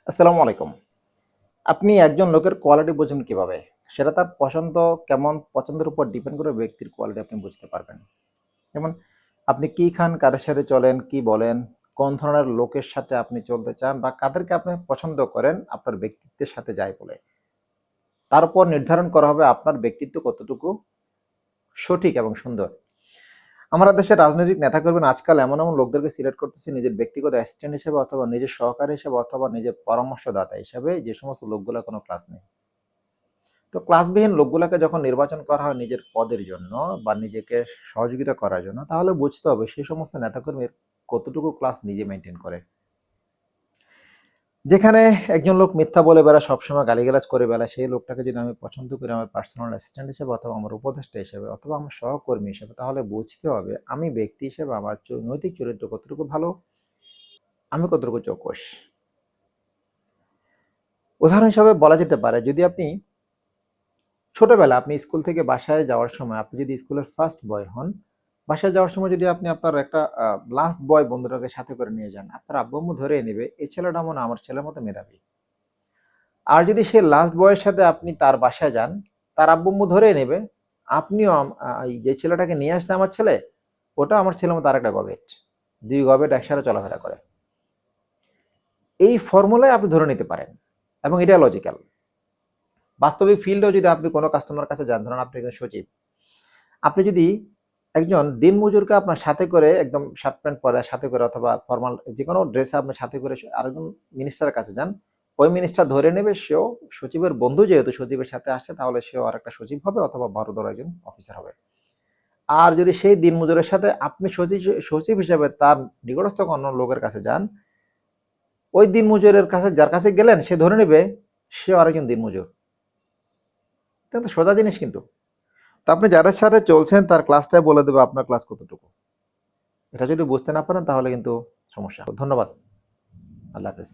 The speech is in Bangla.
আসসালামু আলাইকুম। আপনি একজন লোকের কোয়ালিটি বোঝেন কিভাবে? সেটা তার পছন্দের উপর ডিপেন্ড করে ব্যক্তির কোয়ালিটি আপনি বুঝতে পারবেন। যেমন আপনি কি খান, কাদের সাথে চলেন, কি বলেন, কোন ধরনের লোকের সাথে আপনি চলতে চান বা কাদেরকে আপনি পছন্দ করেন আপনার ব্যক্তিত্বের সাথে যায় বলে। তার উপর নির্ধারণ করা হবে আপনার ব্যক্তিত্ব কতটুকু সঠিক এবং সুন্দর। আমরা দেশের রাজনৈতিক নেতাকর্মী আজকাল এমন লোকদেরকে সিলেক্ট করতেছে নিজের ব্যক্তিগত অ্যাসিস্ট্যান্ট হিসেবে অথবা নিজের সহকারী হিসেবে অথবা নিজের পরামর্শদাতা হিসেবে, যে সমস্ত লোকগুলা কোনো ক্লাস নেই। তো ক্লাসবিহীন লোকগুলাকে যখন নির্বাচন করা হয় নিজের পদের জন্য বা নিজেকে সহযোগিতা করার জন্য, তাহলে বুঝতে হবে সেই সমস্ত নেতাকর্মীর কতটুকু ক্লাস নিজে মেনটেন করে। যেখানে একজন লোক মিথ্যা বলে বেড়ায়, সবসময় গালিগালাজ করে বেড়ায়, সেই লোকটাকে যদি আমি পছন্দ করি আমার পার্সোনাল অ্যাসিস্ট্যান্ট হিসেবে অথবা আমার উপদেষ্টা হিসেবে অথবা আমার সহকর্মী হিসেবে, তাহলে বুঝতে হবে আমি ব্যক্তি হিসেবে আমার নৈতিক চরিত্র কতটুকু ভালো, আমি কতটুকু চৌকস। উদাহরণ হিসাবে বলা যেতে পারে, যদি আপনি ছোটবেলা আপনি স্কুল থেকে বাসায় যাওয়ার সময় আপনি যদি স্কুলের ফার্স্ট বয় হন, বাসায় যাওয়ার সময় যদি আপনি আপনার একটা লাস্ট বয় বন্ধুটাকে সাথে করে নিয়ে যান, আপনার আব্বু আম্মু ধরে নেবে এই ছেলেটা মনে হয় আমার ছেলের মতো মেধাবী। আর যদি সে লাস্ট বয়ের সাথে আপনি তার বাসায় যান, তার আব্বু আম্মু ধরে নেবে আপনিও এই যে ছেলেটাকে নিয়ে আসছে আমার ছেলে, ওটা আমার ছেলের মতো আরেকটা গবেট। দুই গবেট একসাথে চলাফেরা করে। এই ফর্মুলায় আপনি ধরে নিতে পারেন এবং এটা লজিক্যাল। বাস্তবিক ফিল্ডেও যদি আপনি কোনো কাস্টমার কাছে যান, ধরুন আপনি একজন সচিব, আপনি যদি একজন দিনমজুরকে আপনার সাথে করে একদম শার্ট প্যান্ট পরে সাথে করে অথবা ফর্মাল যে কোনো ড্রেসে আপনার সাথে করে আরেকজন মিনিস্টারের কাছে যান, ওই মিনিস্টার ধরে নেবে সেও সচিবের বন্ধু, যেহেতু সচিবের সাথে আসছে তাহলে সেও আর একটা সচিব হবে অথবা বড় একজন অফিসার হবে। আর যদি সেই দিনমজুরের সাথে আপনি সচিব সচিব হিসেবে তার নিকটস্থ কোনো লোকের কাছে যান, ওই দিনমজুরের কাছে যার কাছে গেলেন সে ধরে নেবে সেও আরেকজন দিনমজুর। এটা তো সোজা জিনিস কিন্তু। তো আপনি যাদের সাথে চলছেন তার ক্লাসটাই বলে দেবে আপনার ক্লাস কতটুকু। এটা যদি বুঝতে না পারেন তাহলে কিন্তু সমস্যা। ধন্যবাদ। আল্লাহ হাফেজ।